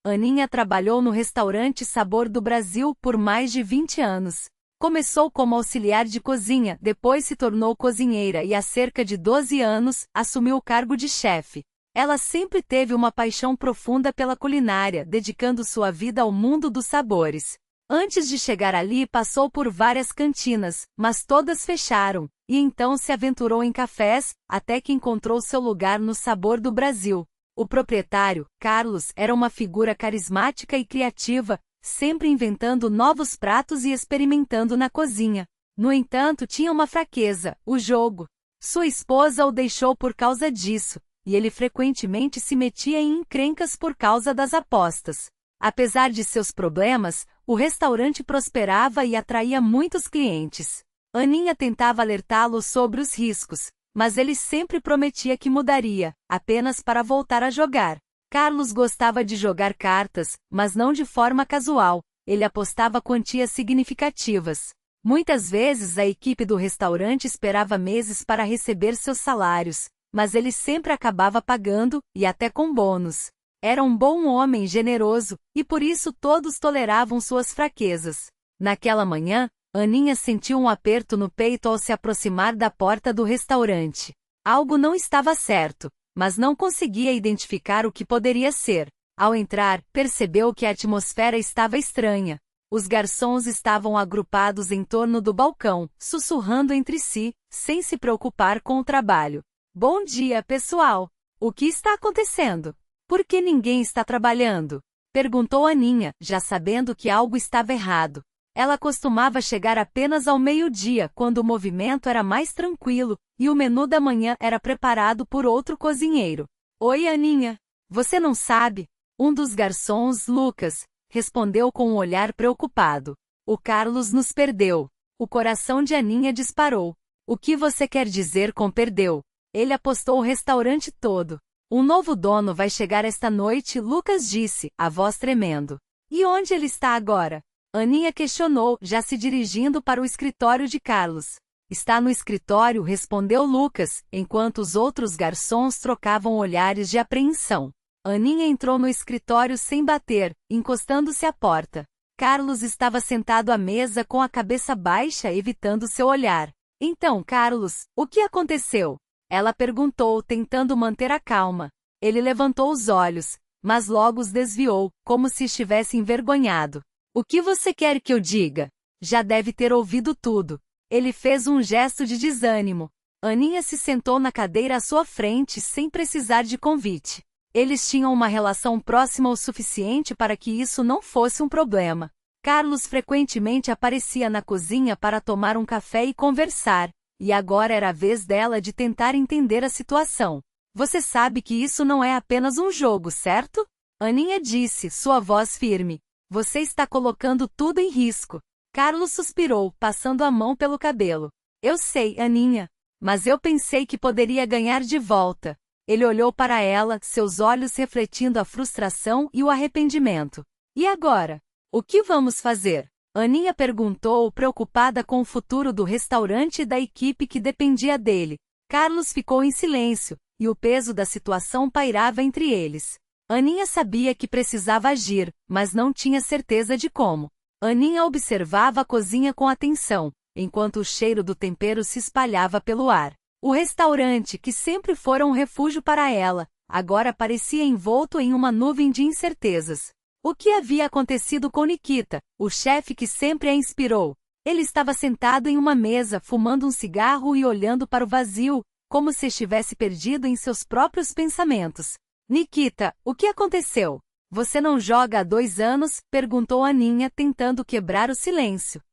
Aninha trabalhou no restaurante Sabor do Brasil por mais de 20 anos. Começou como auxiliar de cozinha, depois se tornou cozinheira e há cerca de 12 anos, assumiu o cargo de chefe. Ela sempre teve uma paixão profunda pela culinária, dedicando sua vida ao mundo dos sabores. Antes de chegar ali, passou por várias cantinas, mas todas fecharam, e então se aventurou em cafés, até que encontrou seu lugar no Sabor do Brasil. O proprietário, Carlos, era uma figura carismática e criativa, sempre inventando novos pratos e experimentando na cozinha. No entanto, tinha uma fraqueza: o jogo. Sua esposa o deixou por causa disso, e ele frequentemente se metia em encrencas por causa das apostas. Apesar de seus problemas, o restaurante prosperava e atraía muitos clientes. Aninha tentava alertá-lo sobre os riscos, mas ele sempre prometia que mudaria, apenas para voltar a jogar. Carlos gostava de jogar cartas, mas não de forma casual. Ele apostava quantias significativas. Muitas vezes a equipe do restaurante esperava meses para receber seus salários, mas ele sempre acabava pagando, e até com bônus. Era um bom homem generoso, e por isso todos toleravam suas fraquezas. Naquela manhã, Aninha sentiu um aperto no peito ao se aproximar da porta do restaurante. Algo não estava certo, mas não conseguia identificar o que poderia ser. Ao entrar, percebeu que a atmosfera estava estranha. Os garçons estavam agrupados em torno do balcão, sussurrando entre si, sem se preocupar com o trabalho. Bom dia, pessoal! O que está acontecendo? Por que ninguém está trabalhando? Perguntou Aninha, já sabendo que algo estava errado. Ela costumava chegar apenas ao meio-dia, quando o movimento era mais tranquilo, e o menu da manhã era preparado por outro cozinheiro. Oi, Aninha. Você não sabe? Um dos garçons, Lucas, respondeu com um olhar preocupado. O Carlos nos perdeu. O coração de Aninha disparou. O que você quer dizer com perdeu? Ele apostou o restaurante todo. Um novo dono vai chegar esta noite, Lucas disse, a voz tremendo. E onde ele está agora? Aninha questionou, já se dirigindo para o escritório de Carlos. Está no escritório, respondeu Lucas, enquanto os outros garçons trocavam olhares de apreensão. Aninha entrou no escritório sem bater, encostando-se à porta. Carlos estava sentado à mesa com a cabeça baixa, evitando seu olhar. Então, Carlos, o que aconteceu? Ela perguntou, tentando manter a calma. Ele levantou os olhos, mas logo os desviou, como se estivesse envergonhado. O que você quer que eu diga? Já deve ter ouvido tudo. Ele fez um gesto de desânimo. Aninha se sentou na cadeira à sua frente sem precisar de convite. Eles tinham uma relação próxima o suficiente para que isso não fosse um problema. Carlos frequentemente aparecia na cozinha para tomar um café e conversar, e agora era a vez dela de tentar entender a situação. Você sabe que isso não é apenas um jogo, certo? Aninha disse, sua voz firme. Você está colocando tudo em risco. Carlos suspirou, passando a mão pelo cabelo. Eu sei, Aninha. Mas eu pensei que poderia ganhar de volta. Ele olhou para ela, seus olhos refletindo a frustração e o arrependimento. E agora? O que vamos fazer? Aninha perguntou, preocupada com o futuro do restaurante e da equipe que dependia dele. Carlos ficou em silêncio, e o peso da situação pairava entre eles. Aninha sabia que precisava agir, mas não tinha certeza de como. Aninha observava a cozinha com atenção, enquanto o cheiro do tempero se espalhava pelo ar. O restaurante, que sempre fora um refúgio para ela, agora parecia envolto em uma nuvem de incertezas. O que havia acontecido com Nikita, o chefe que sempre a inspirou? Ele estava sentado em uma mesa, fumando um cigarro e olhando para o vazio, como se estivesse perdido em seus próprios pensamentos. Nikita, o que aconteceu? Você não joga há 2 anos? Perguntou Aninha, tentando quebrar o silêncio.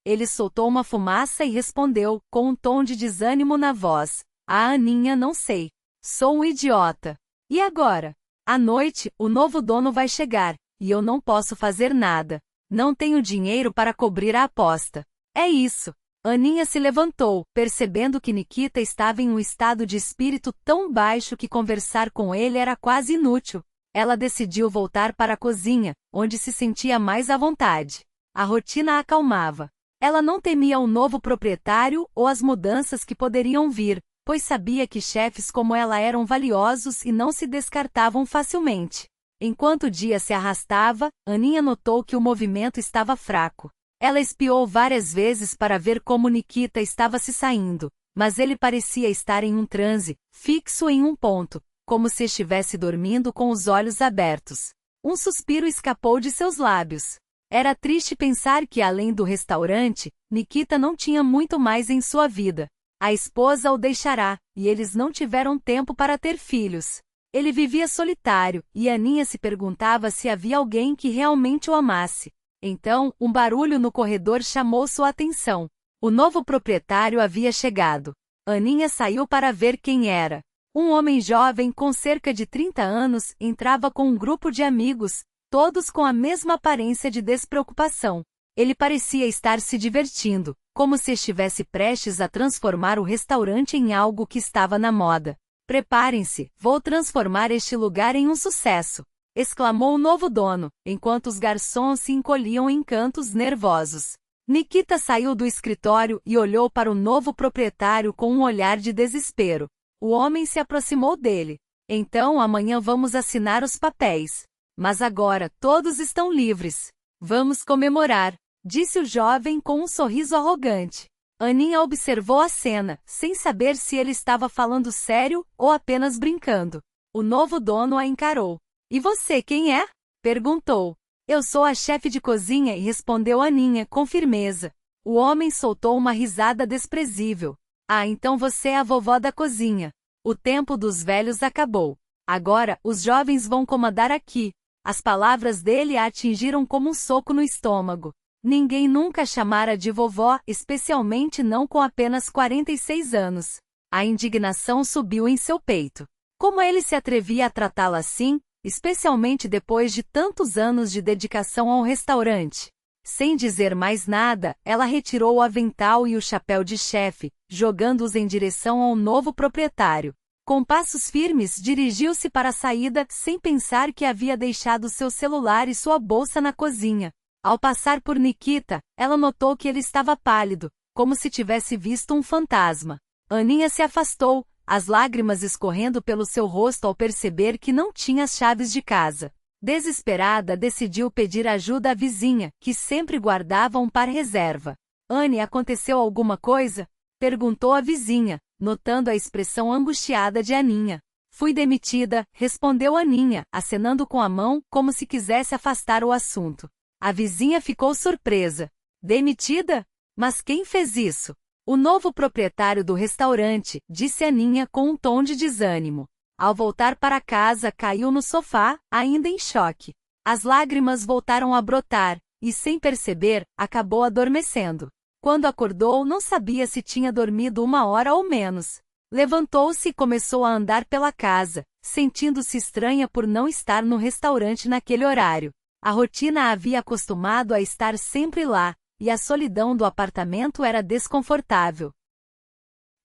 Ele soltou uma fumaça e respondeu, com um tom de desânimo na voz. Ah, Aninha, não sei. Sou um idiota. E agora? À noite, o novo dono vai chegar, e eu não posso fazer nada. Não tenho dinheiro para cobrir a aposta. É isso. Aninha se levantou, percebendo que Nikita estava em um estado de espírito tão baixo que conversar com ele era quase inútil. Ela decidiu voltar para a cozinha, onde se sentia mais à vontade. A rotina a acalmava. Ela não temia o novo proprietário ou as mudanças que poderiam vir, pois sabia que chefes como ela eram valiosos e não se descartavam facilmente. Enquanto o dia se arrastava, Aninha notou que o movimento estava fraco. Ela espiou várias vezes para ver como Nikita estava se saindo, mas ele parecia estar em um transe, fixo em um ponto, como se estivesse dormindo com os olhos abertos. Um suspiro escapou de seus lábios. Era triste pensar que, além do restaurante, Nikita não tinha muito mais em sua vida. A esposa o deixará, e eles não tiveram tempo para ter filhos. Ele vivia solitário, e Aninha se perguntava se havia alguém que realmente o amasse. Então, um barulho no corredor chamou sua atenção. O novo proprietário havia chegado. Aninha saiu para ver quem era. Um homem jovem com cerca de 30 anos entrava com um grupo de amigos, todos com a mesma aparência de despreocupação. Ele parecia estar se divertindo, como se estivesse prestes a transformar o restaurante em algo que estava na moda. "Preparem-se, vou transformar este lugar em um sucesso!" exclamou o novo dono, enquanto os garçons se encolhiam em cantos nervosos. Nikita saiu do escritório e olhou para o novo proprietário com um olhar de desespero. O homem se aproximou dele. "Então amanhã vamos assinar os papéis. Mas agora todos estão livres. Vamos comemorar", disse o jovem com um sorriso arrogante. Aninha observou a cena, sem saber se ele estava falando sério ou apenas brincando. O novo dono a encarou. "E você quem é?" perguntou. "Eu sou a chefe de cozinha", respondeu Aninha com firmeza. O homem soltou uma risada desprezível. "Ah, então você é a vovó da cozinha. O tempo dos velhos acabou. Agora, os jovens vão comandar aqui." As palavras dele a atingiram como um soco no estômago. Ninguém nunca a chamara de vovó, especialmente não com apenas 46 anos. A indignação subiu em seu peito. Como ele se atrevia a tratá-la assim, especialmente depois de tantos anos de dedicação ao restaurante? Sem dizer mais nada, ela retirou o avental e o chapéu de chefe, jogando-os em direção ao novo proprietário. Com passos firmes, dirigiu-se para a saída, sem pensar que havia deixado seu celular e sua bolsa na cozinha. Ao passar por Nikita, ela notou que ele estava pálido, como se tivesse visto um fantasma. Aninha se afastou, as lágrimas escorrendo pelo seu rosto ao perceber que não tinha as chaves de casa. Desesperada, decidiu pedir ajuda à vizinha, que sempre guardava um par reserva. "Anne, aconteceu alguma coisa?" perguntou a vizinha, notando a expressão angustiada de Aninha. "Fui demitida", respondeu Aninha, acenando com a mão, como se quisesse afastar o assunto. A vizinha ficou surpresa. "Demitida? Mas quem fez isso?" "O novo proprietário do restaurante", disse Aninha com um tom de desânimo. Ao voltar para casa, caiu no sofá, ainda em choque. As lágrimas voltaram a brotar, e sem perceber, acabou adormecendo. Quando acordou, não sabia se tinha dormido 1 hora ou menos. Levantou-se e começou a andar pela casa, sentindo-se estranha por não estar no restaurante naquele horário. A rotina a havia acostumado a estar sempre lá, e a solidão do apartamento era desconfortável.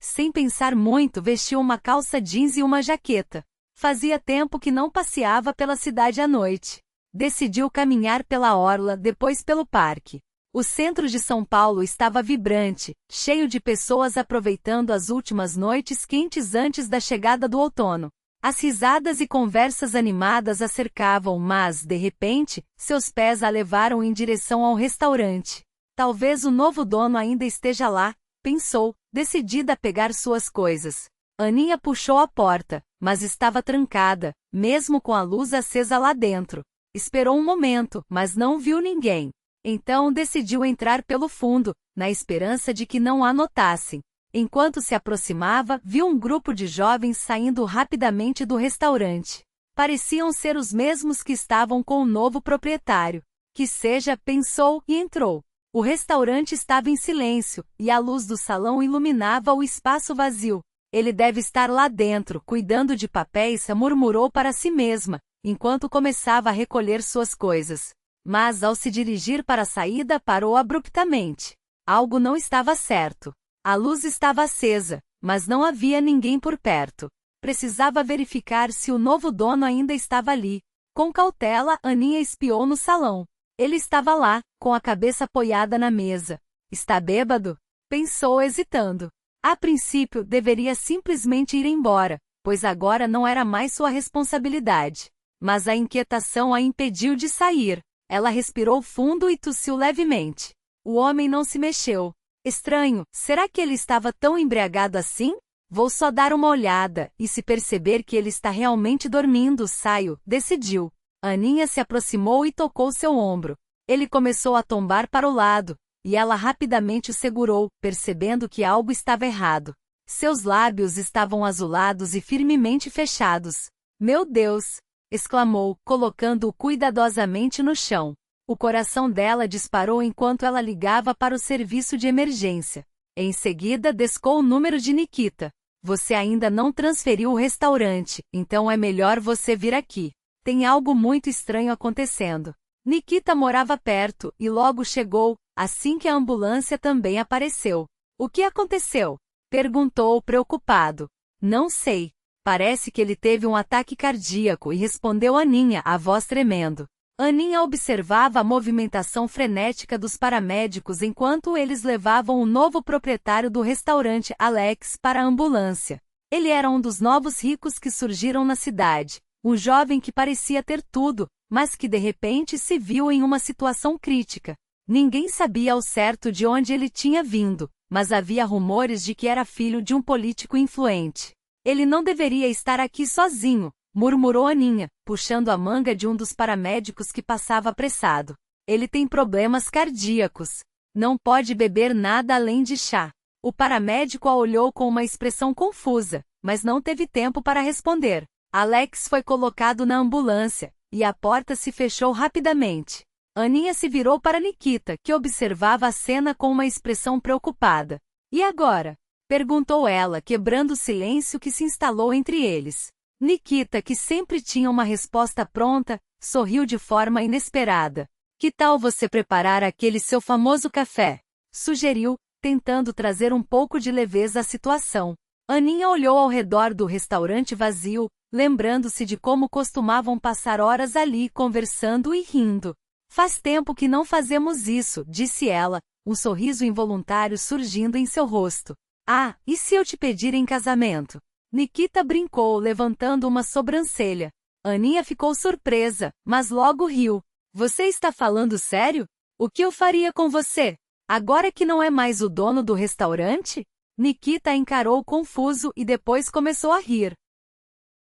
Sem pensar muito, vestiu uma calça jeans e uma jaqueta. Fazia tempo que não passeava pela cidade à noite. Decidiu caminhar pela orla, depois pelo parque. O centro de São Paulo estava vibrante, cheio de pessoas aproveitando as últimas noites quentes antes da chegada do outono. As risadas e conversas animadas a cercavam, mas, de repente, seus pés a levaram em direção ao restaurante. Talvez o novo dono ainda esteja lá, pensou, decidida a pegar suas coisas. Aninha puxou a porta, mas estava trancada, mesmo com a luz acesa lá dentro. Esperou um momento, mas não viu ninguém. Então decidiu entrar pelo fundo, na esperança de que não a notassem. Enquanto se aproximava, viu um grupo de jovens saindo rapidamente do restaurante. Pareciam ser os mesmos que estavam com o novo proprietário. Que seja, pensou, e entrou. O restaurante estava em silêncio, e a luz do salão iluminava o espaço vazio. Ele deve estar lá dentro, cuidando de papéis, murmurou para si mesma, enquanto começava a recolher suas coisas. Mas ao se dirigir para a saída, parou abruptamente. Algo não estava certo. A luz estava acesa, mas não havia ninguém por perto. Precisava verificar se o novo dono ainda estava ali. Com cautela, Aninha espiou no salão. Ele estava lá, com a cabeça apoiada na mesa. Está bêbado? Pensou hesitando. A princípio, deveria simplesmente ir embora, pois agora não era mais sua responsabilidade. mas a inquietação a impediu de sair. Ela respirou fundo e tossiu levemente. O homem não se mexeu. Estranho, será que ele estava tão embriagado assim? Vou só dar uma olhada, e se perceber que ele está realmente dormindo, saio, decidiu. Aninha se aproximou e tocou seu ombro. Ele começou a tombar para o lado, e ela rapidamente o segurou, percebendo que algo estava errado. Seus lábios estavam azulados e firmemente fechados. Meu Deus! Exclamou, colocando-o cuidadosamente no chão. O coração dela disparou enquanto ela ligava para o serviço de emergência. Em seguida descou o número de Nikita. Você ainda não transferiu o restaurante, então é melhor você vir aqui. Tem algo muito estranho acontecendo. Nikita morava perto e logo chegou, assim que a ambulância também apareceu. O que aconteceu? Perguntou preocupado. Não sei. Parece que ele teve um ataque cardíaco e respondeu Aninha, a voz tremendo. Aninha observava a movimentação frenética dos paramédicos enquanto eles levavam o novo proprietário do restaurante, Alex, para a ambulância. Ele era um dos novos ricos que surgiram na cidade, um jovem que parecia ter tudo, mas que de repente se viu em uma situação crítica. Ninguém sabia ao certo de onde ele tinha vindo, mas havia rumores de que era filho de um político influente. Ele não deveria estar aqui sozinho, murmurou Aninha, puxando a manga de um dos paramédicos que passava apressado. Ele tem problemas cardíacos. Não pode beber nada além de chá. O paramédico a olhou com uma expressão confusa, mas não teve tempo para responder. Alex foi colocado na ambulância, e a porta se fechou rapidamente. Aninha se virou para Nikita, que observava a cena com uma expressão preocupada. E agora? Perguntou ela, quebrando o silêncio que se instalou entre eles. Nikita, que sempre tinha uma resposta pronta, sorriu de forma inesperada. Que tal você preparar aquele seu famoso café? Sugeriu, tentando trazer um pouco de leveza à situação. Aninha olhou ao redor do restaurante vazio, lembrando-se de como costumavam passar horas ali conversando e rindo. Faz tempo que não fazemos isso, disse ela, um sorriso involuntário surgindo em seu rosto. Ah, e se eu te pedir em casamento? Nikita brincou, levantando uma sobrancelha. Aninha ficou surpresa, mas logo riu. Você está falando sério? O que eu faria com você? Agora que não é mais o dono do restaurante? Nikita encarou confuso e depois começou a rir.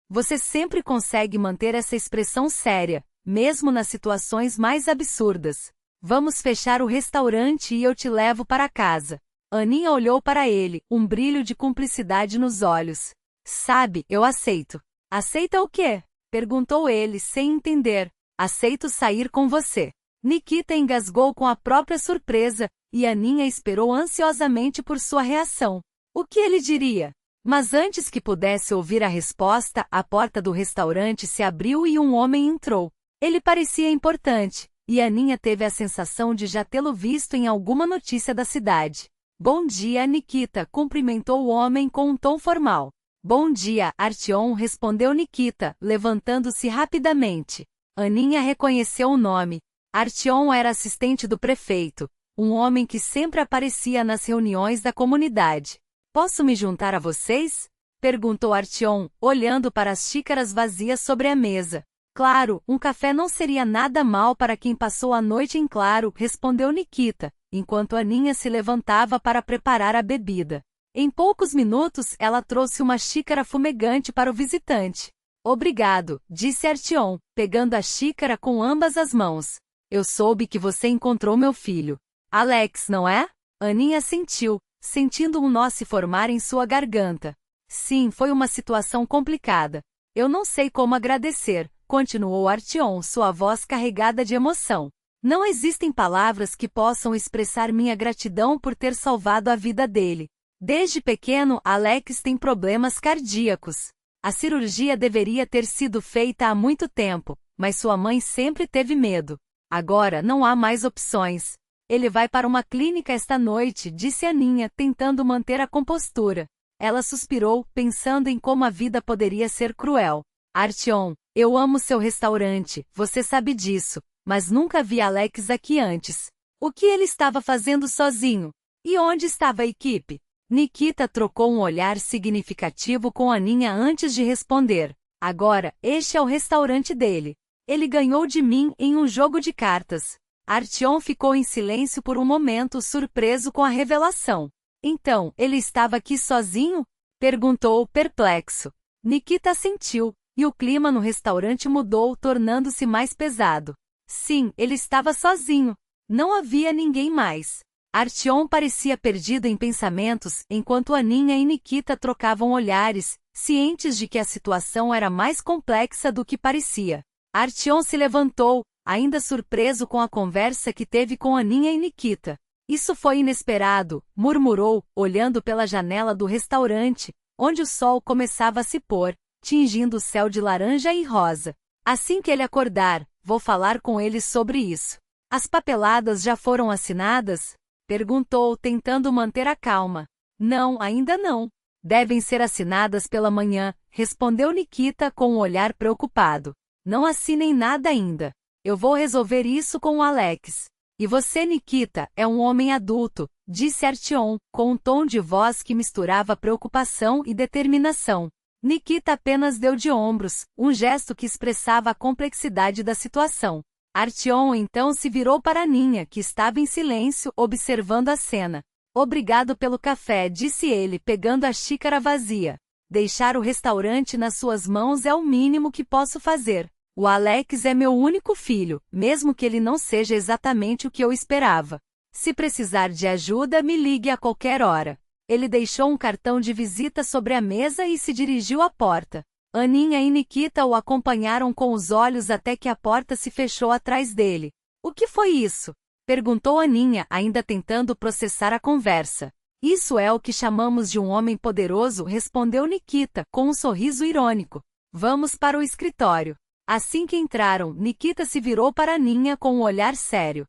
Você sempre consegue manter essa expressão séria, mesmo nas situações mais absurdas. Vamos fechar o restaurante e eu te levo para casa. Aninha olhou para ele, um brilho de cumplicidade nos olhos. Sabe, eu aceito. Aceita o quê? Perguntou ele, sem entender. Aceito sair com você. Nikita engasgou com a própria surpresa, e Aninha esperou ansiosamente por sua reação. O que ele diria? Mas antes que pudesse ouvir a resposta, a porta do restaurante se abriu e um homem entrou. Ele parecia importante, e Aninha teve a sensação de já tê-lo visto em alguma notícia da cidade. Bom dia, Nikita, cumprimentou o homem com um tom formal. Bom dia, Artyom, respondeu Nikita, levantando-se rapidamente. Aninha reconheceu o nome. Artyom era assistente do prefeito, um homem que sempre aparecia nas reuniões da comunidade. Posso me juntar a vocês? Perguntou Artyom, olhando para as xícaras vazias sobre a mesa. Claro, um café não seria nada mal para quem passou a noite em claro, respondeu Nikita, enquanto Aninha se levantava para preparar a bebida. Em poucos minutos, ela trouxe uma xícara fumegante para o visitante. Obrigado, disse Artyom, pegando a xícara com ambas as mãos. Eu soube que você encontrou meu filho. Alex, não é? Aninha assentiu, sentindo um nó se formar em sua garganta. Sim, foi uma situação complicada. Eu não sei como agradecer, continuou Artyom, sua voz carregada de emoção. Não existem palavras que possam expressar minha gratidão por ter salvado a vida dele. Desde pequeno, Alex tem problemas cardíacos. A cirurgia deveria ter sido feita há muito tempo, mas sua mãe sempre teve medo. Agora não há mais opções. Ele vai para uma clínica esta noite, disse Aninha, tentando manter a compostura. Ela suspirou, pensando em como a vida poderia ser cruel. Artyom, eu amo seu restaurante, você sabe disso, mas nunca vi Alex aqui antes. O que ele estava fazendo sozinho? E onde estava a equipe? Nikita trocou um olhar significativo com Aninha antes de responder. Agora, este é o restaurante dele. Ele ganhou de mim em um jogo de cartas. Artyom ficou em silêncio por um momento, surpreso com a revelação. Então, ele estava aqui sozinho? Perguntou, perplexo. Nikita assentiu, e o clima no restaurante mudou, tornando-se mais pesado. Sim, ele estava sozinho. Não havia ninguém mais. Artyom parecia perdido em pensamentos, enquanto Aninha e Nikita trocavam olhares, cientes de que a situação era mais complexa do que parecia. Artyom se levantou, ainda surpreso com a conversa que teve com Aninha e Nikita. Isso foi inesperado, murmurou, olhando pela janela do restaurante, onde o sol começava a se pôr, tingindo o céu de laranja e rosa. Assim que ele acordar, vou falar com ele sobre isso. As papeladas já foram assinadas? Perguntou, tentando manter a calma. Não, ainda não. Devem ser assinadas pela manhã, respondeu Nikita com um olhar preocupado. Não assinem nada ainda. Eu vou resolver isso com o Alex. E você, Nikita, é um homem adulto, disse Artyom, com um tom de voz que misturava preocupação e determinação. Nikita apenas deu de ombros, um gesto que expressava a complexidade da situação. Artyom então se virou para Aninha, que estava em silêncio, observando a cena. Obrigado pelo café, disse ele, pegando a xícara vazia. Deixar o restaurante nas suas mãos é o mínimo que posso fazer. O Alex é meu único filho, mesmo que ele não seja exatamente o que eu esperava. Se precisar de ajuda, me ligue a qualquer hora. Ele deixou um cartão de visita sobre a mesa e se dirigiu à porta. Aninha e Nikita o acompanharam com os olhos até que a porta se fechou atrás dele. O que foi isso? Perguntou Aninha, ainda tentando processar a conversa. Isso é o que chamamos de um homem poderoso, respondeu Nikita, com um sorriso irônico. Vamos para o escritório. Assim que entraram, Nikita se virou para Aninha com um olhar sério.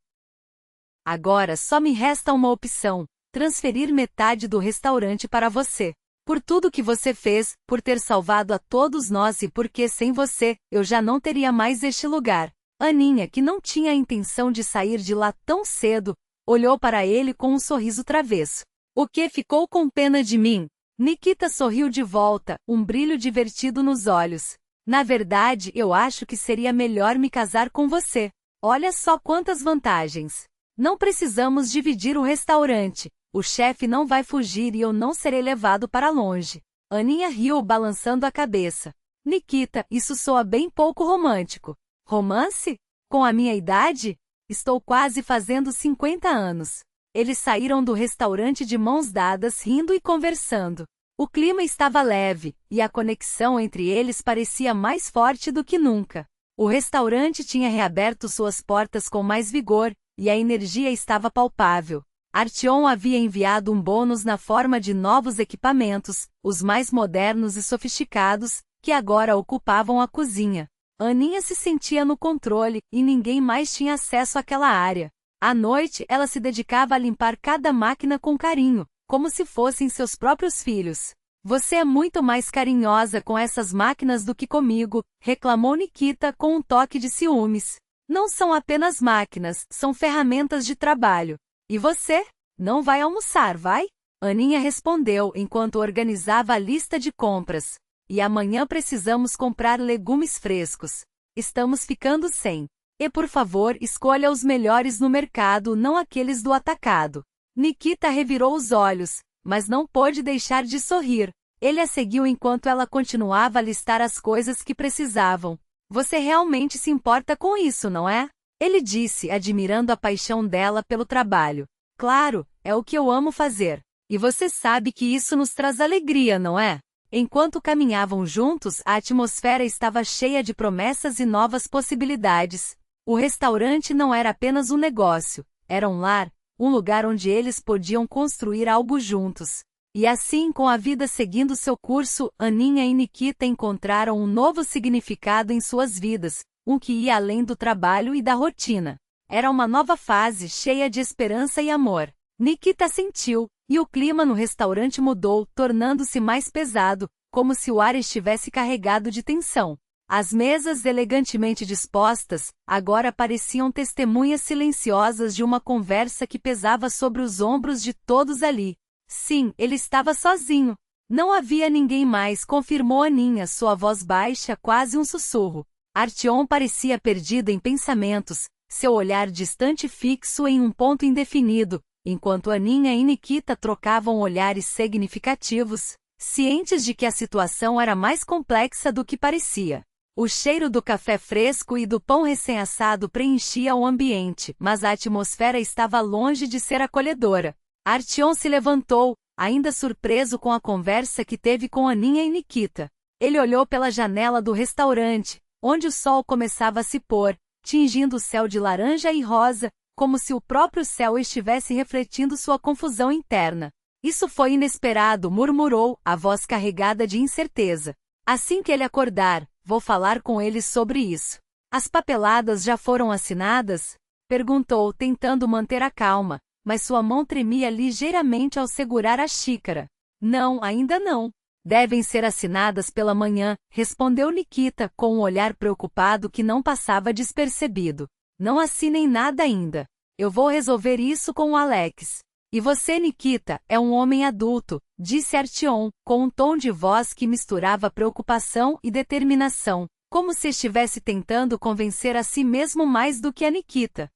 Agora só me resta uma opção: transferir metade do restaurante para você. Por tudo que você fez, por ter salvado a todos nós e porque sem você, eu já não teria mais este lugar. Aninha, que não tinha a intenção de sair de lá tão cedo, olhou para ele com um sorriso travesso. O que, ficou com pena de mim? Nikita sorriu de volta, um brilho divertido nos olhos. Na verdade, eu acho que seria melhor me casar com você. Olha só quantas vantagens. Não precisamos dividir o restaurante. O chefe não vai fugir e eu não serei levado para longe. Aninha riu, balançando a cabeça. Nikita, isso soa bem pouco romântico. Romance? Com a minha idade? Estou quase fazendo 50 anos. Eles saíram do restaurante de mãos dadas, rindo e conversando. O clima estava leve, e a conexão entre eles parecia mais forte do que nunca. O restaurante tinha reaberto suas portas com mais vigor, e a energia estava palpável. Artyom havia enviado um bônus na forma de novos equipamentos, os mais modernos e sofisticados, que agora ocupavam a cozinha. Aninha se sentia no controle, e ninguém mais tinha acesso àquela área. À noite, ela se dedicava a limpar cada máquina com carinho, como se fossem seus próprios filhos. Você é muito mais carinhosa com essas máquinas do que comigo, reclamou Nikita com um toque de ciúmes. Não são apenas máquinas, são ferramentas de trabalho. E você? Não vai almoçar, vai? Aninha respondeu enquanto organizava a lista de compras. E amanhã precisamos comprar legumes frescos. Estamos ficando sem. E por favor, escolha os melhores no mercado, não aqueles do atacado. Nikita revirou os olhos, mas não pôde deixar de sorrir. Ele a seguiu enquanto ela continuava a listar as coisas que precisavam. Você realmente se importa com isso, não é? Ele disse, admirando a paixão dela pelo trabalho. Claro, é o que eu amo fazer. E você sabe que isso nos traz alegria, não é? Enquanto caminhavam juntos, a atmosfera estava cheia de promessas e novas possibilidades. O restaurante não era apenas um negócio, era um lar, um lugar onde eles podiam construir algo juntos. E assim, com a vida seguindo seu curso, Aninha e Nikita encontraram um novo significado em suas vidas, um que ia além do trabalho e da rotina. Era uma nova fase cheia de esperança e amor. Nikita sentiu, e o clima no restaurante mudou, tornando-se mais pesado, como se o ar estivesse carregado de tensão. As mesas elegantemente dispostas, agora pareciam testemunhas silenciosas de uma conversa que pesava sobre os ombros de todos ali. Sim, ele estava sozinho. Não havia ninguém mais, confirmou Aninha, sua voz baixa, quase um sussurro. Artyom parecia perdido em pensamentos, seu olhar distante fixo em um ponto indefinido, enquanto Aninha e Nikita trocavam olhares significativos, cientes de que a situação era mais complexa do que parecia. O cheiro do café fresco e do pão recém-assado preenchia o ambiente, mas a atmosfera estava longe de ser acolhedora. Artyom se levantou, ainda surpreso com a conversa que teve com Aninha e Nikita. Ele olhou pela janela do restaurante, onde o sol começava a se pôr, tingindo o céu de laranja e rosa, como se o próprio céu estivesse refletindo sua confusão interna. Isso foi inesperado, murmurou, a voz carregada de incerteza. Assim que ele acordar, vou falar com eles sobre isso. As papeladas já foram assinadas? Perguntou, tentando manter a calma, mas sua mão tremia ligeiramente ao segurar a xícara. Não, ainda não. Devem ser assinadas pela manhã, respondeu Nikita, com um olhar preocupado que não passava despercebido. Não assinem nada ainda. Eu vou resolver isso com o Alex. E você, Nikita, é um homem adulto, disse Artyom, com um tom de voz que misturava preocupação e determinação, como se estivesse tentando convencer a si mesmo mais do que a Nikita.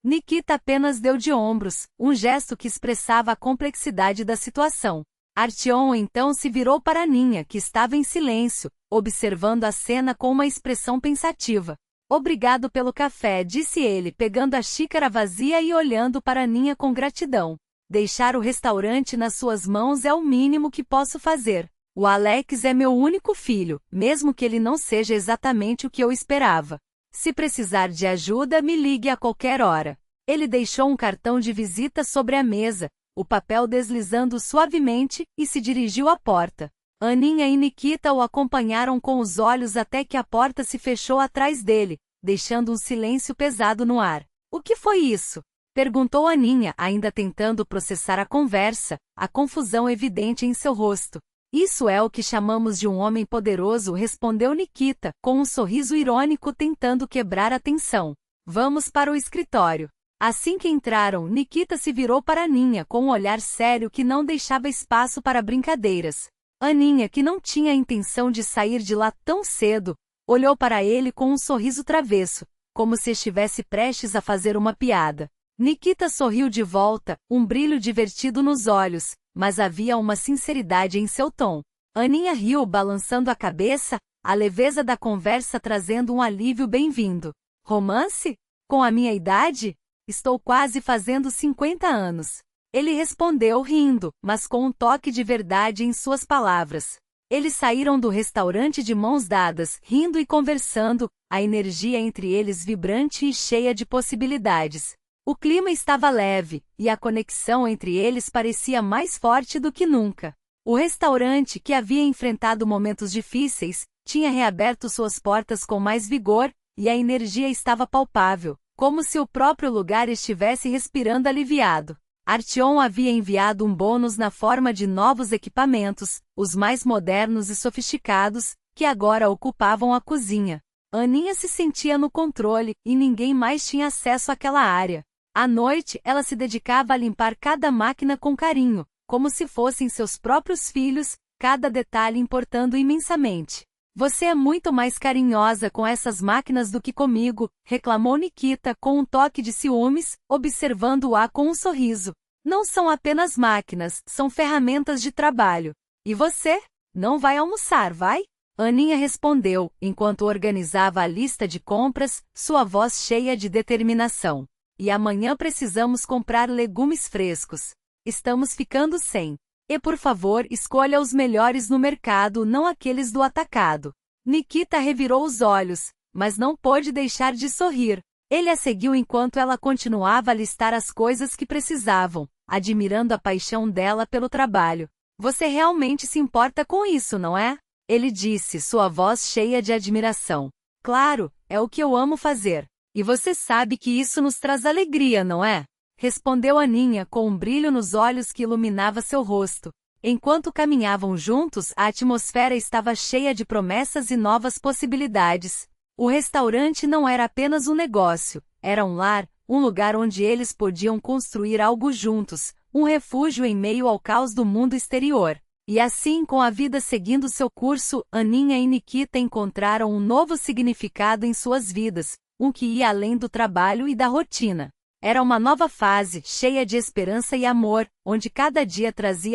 Nikita apenas deu de ombros, um gesto que expressava a complexidade da situação. Artyom então se virou para Aninha, que estava em silêncio, observando a cena com uma expressão pensativa. Obrigado pelo café, disse ele, pegando a xícara vazia e olhando para Aninha com gratidão. Deixar o restaurante nas suas mãos é o mínimo que posso fazer. O Alex é meu único filho, mesmo que ele não seja exatamente o que eu esperava. Se precisar de ajuda, me ligue a qualquer hora. Ele deixou um cartão de visita sobre a mesa, o papel deslizando suavemente, e se dirigiu à porta. Aninha e Nikita o acompanharam com os olhos até que a porta se fechou atrás dele, deixando um silêncio pesado no ar. O que foi isso? Perguntou Aninha, ainda tentando processar a conversa, a confusão evidente em seu rosto. Isso é o que chamamos de um homem poderoso, respondeu Nikita, com um sorriso irônico tentando quebrar a tensão. Vamos para o escritório. Assim que entraram, Nikita se virou para Aninha com um olhar sério que não deixava espaço para brincadeiras. Aninha, que não tinha a intenção de sair de lá tão cedo, olhou para ele com um sorriso travesso, como se estivesse prestes a fazer uma piada. Nikita sorriu de volta, um brilho divertido nos olhos, mas havia uma sinceridade em seu tom. Aninha riu, balançando a cabeça, a leveza da conversa trazendo um alívio bem-vindo. Romance? Com a minha idade? Estou quase fazendo 50 anos. Ele respondeu rindo, mas com um toque de verdade em suas palavras. Eles saíram do restaurante de mãos dadas, rindo e conversando, a energia entre eles vibrante e cheia de possibilidades. O clima estava leve, e a conexão entre eles parecia mais forte do que nunca. O restaurante, que havia enfrentado momentos difíceis, tinha reaberto suas portas com mais vigor, e a energia estava palpável, como se o próprio lugar estivesse respirando aliviado. Artyom havia enviado um bônus na forma de novos equipamentos, os mais modernos e sofisticados, que agora ocupavam a cozinha. Aninha se sentia no controle, e ninguém mais tinha acesso àquela área. À noite, ela se dedicava a limpar cada máquina com carinho, como se fossem seus próprios filhos, cada detalhe importando imensamente. Você é muito mais carinhosa com essas máquinas do que comigo, reclamou Nikita com um toque de ciúmes, observando-a com um sorriso. Não são apenas máquinas, são ferramentas de trabalho. E você? Não vai almoçar, vai? Aninha respondeu, enquanto organizava a lista de compras, sua voz cheia de determinação. E amanhã precisamos comprar legumes frescos. Estamos ficando sem. E por favor, escolha os melhores no mercado, não aqueles do atacado. Nikita revirou os olhos, mas não pôde deixar de sorrir. Ele a seguiu enquanto ela continuava a listar as coisas que precisavam, admirando a paixão dela pelo trabalho. Você realmente se importa com isso, não é? Ele disse, sua voz cheia de admiração. Claro, é o que eu amo fazer. E você sabe que isso nos traz alegria, não é? Respondeu Aninha com um brilho nos olhos que iluminava seu rosto. Enquanto caminhavam juntos, a atmosfera estava cheia de promessas e novas possibilidades. O restaurante não era apenas um negócio, era um lar, um lugar onde eles podiam construir algo juntos, um refúgio em meio ao caos do mundo exterior. E assim, com a vida seguindo seu curso, Aninha e Nikita encontraram um novo significado em suas vidas, um que ia além do trabalho e da rotina. Era uma nova fase, cheia de esperança e amor, onde cada dia trazia